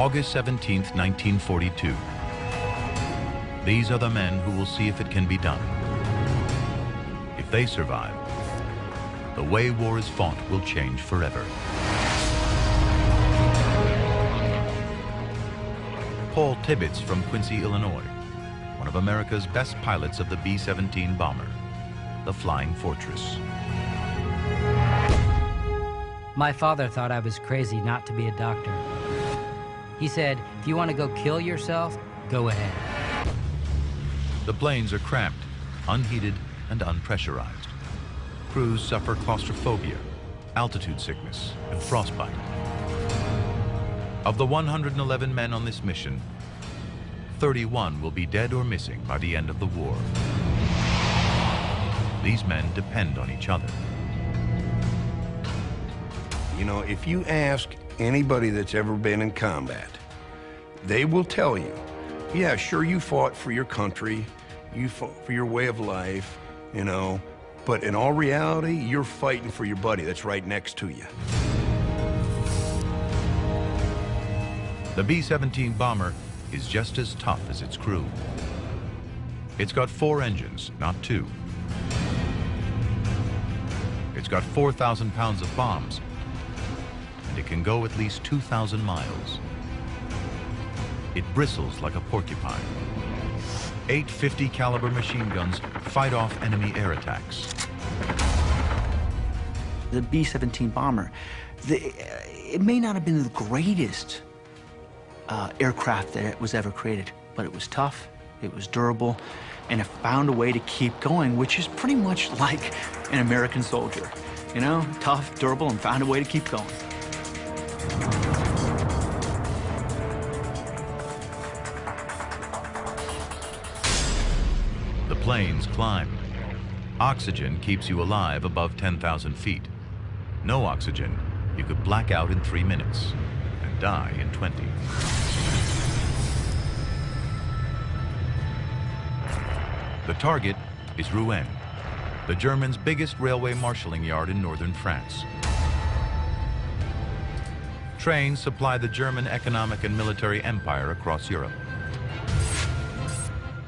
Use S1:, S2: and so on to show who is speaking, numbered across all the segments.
S1: August 17th, 1942. These are the men who will see if it can be done. If they survive, the way war is fought will change forever. Paul Tibbets from Quincy, Illinois, one of America's best pilots of the B-17 bomber, the Flying Fortress.
S2: My father thought I was crazy not to be a doctor. He said, if you want to go kill yourself, go ahead.
S1: The planes are cramped, unheated, and unpressurized. Crews suffer claustrophobia, altitude sickness, and frostbite. Of the 111 men on this mission, 31 will be dead or missing by the end of the war. These men depend on each other.
S3: You know, if you ask anybody that's ever been in combat, they will tell you, yeah, sure, you fought for your country, you fought for your way of life, you know, but in all reality, you're fighting for your buddy that's right next to you.
S1: The B-17 bomber is just as tough as its crew. It's got 4 engines, not 2. It's got 4,000 pounds of bombs, and it can go at least 2,000 miles. It bristles like a porcupine. 8 50 caliber machine guns fight off enemy air attacks.
S4: The B-17 bomber, it may not have been the greatest aircraft that was ever created, but it was tough, it was durable, and it found a way to keep going, which is pretty much like an American soldier. You know, tough, durable, and found a way to keep going.
S1: The planes climb. Oxygen keeps you alive above 10,000 feet. No oxygen, you could black out in 3 minutes and die in 20. The target is Rouen, the Germans' biggest railway marshalling yard in northern France. Trains supply the German economic and military empire across Europe.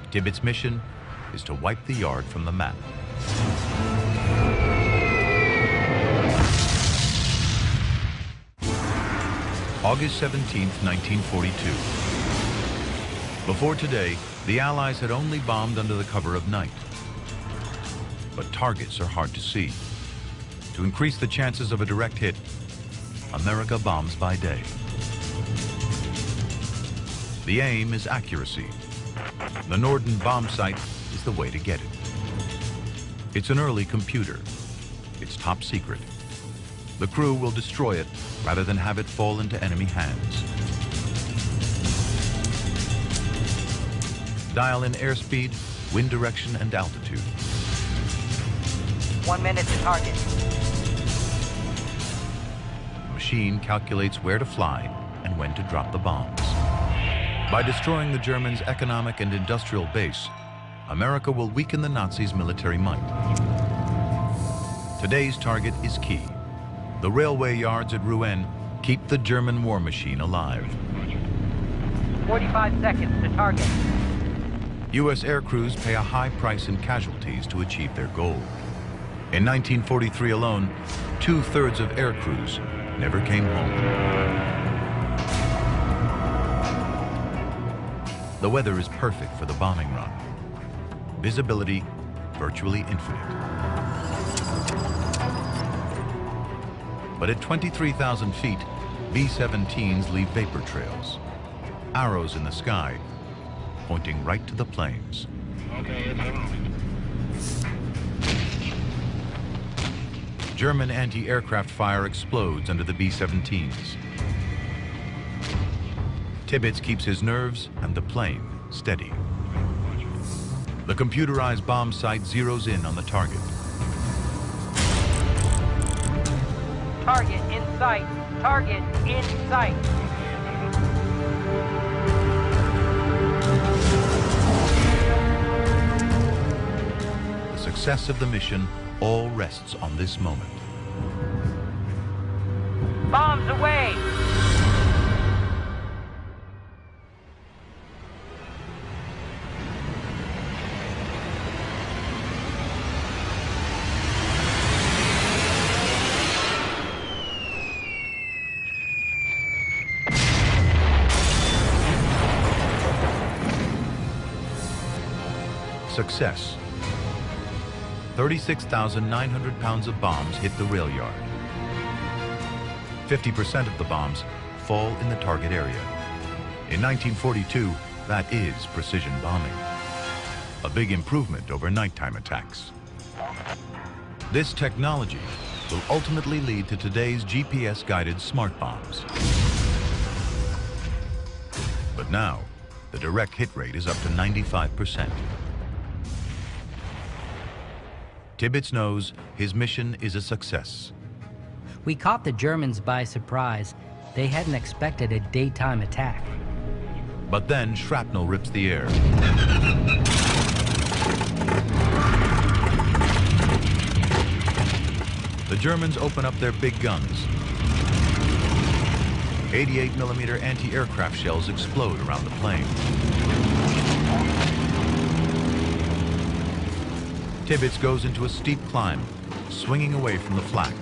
S1: Tibbets' mission is to wipe the yard from the map. August 17th, 1942. Before today, the Allies had only bombed under the cover of night. But targets are hard to see. To increase the chances of a direct hit, America bombs by day. The aim is accuracy. The Norden bomb sight is the way to get it. It's an early computer. It's top secret. The crew will destroy it rather than have it fall into enemy hands. Dial in airspeed, wind direction, and altitude.
S2: 1 minute to target.
S1: The machine calculates where to fly and when to drop the bombs. By destroying the Germans' economic and industrial base, America will weaken the Nazis' military might. Today's target is key. The railway yards at Rouen keep the German war machine alive.
S2: 45 seconds to target.
S1: U.S. air crews pay a high price in casualties to achieve their goal. In 1943 alone, 2/3 of air crews never came home. The weather is perfect for the bombing run. Visibility virtually infinite. But at 23,000 feet, B-17s leave vapor trails, arrows in the sky, pointing right to the planes. German anti-aircraft fire explodes under the B-17s. Tibbets keeps his nerves and the plane steady. The computerized bomb sight zeroes in on the target.
S2: Target in sight. Target in sight.
S1: The success of the mission all rests on this moment.
S2: Bombs away!
S1: Success. 36,900 pounds of bombs hit the rail yard. 50% of the bombs fall in the target area. In 1942, that is precision bombing. A big improvement over nighttime attacks. This technology will ultimately lead to today's GPS-guided smart bombs. But now, the direct hit rate is up to 95%. Tibbets knows his mission is a success.
S2: We caught the Germans by surprise. They hadn't expected a daytime attack.
S1: But then shrapnel rips the air. The Germans open up their big guns. 88mm anti-aircraft shells explode around the plane. Tibbets goes into a steep climb, swinging away from the flak.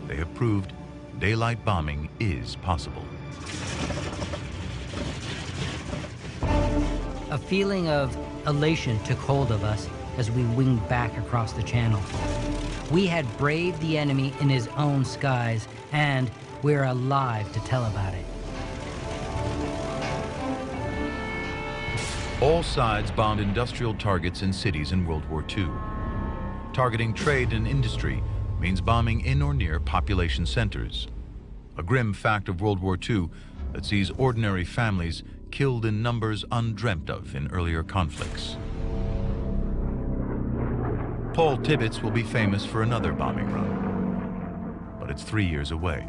S1: They have proved daylight bombing is possible.
S2: A feeling of elation took hold of us as we winged back across the channel. We had braved the enemy in his own skies, and we're alive to tell about it.
S1: All sides bombed industrial targets in cities in World War II. Targeting trade and industry means bombing in or near population centers. A grim fact of World War II that sees ordinary families killed in numbers undreamt of in earlier conflicts. Paul Tibbets will be famous for another bombing run, but it's 3 years away.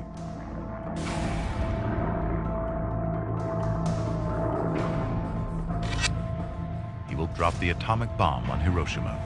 S1: He will drop the atomic bomb on Hiroshima.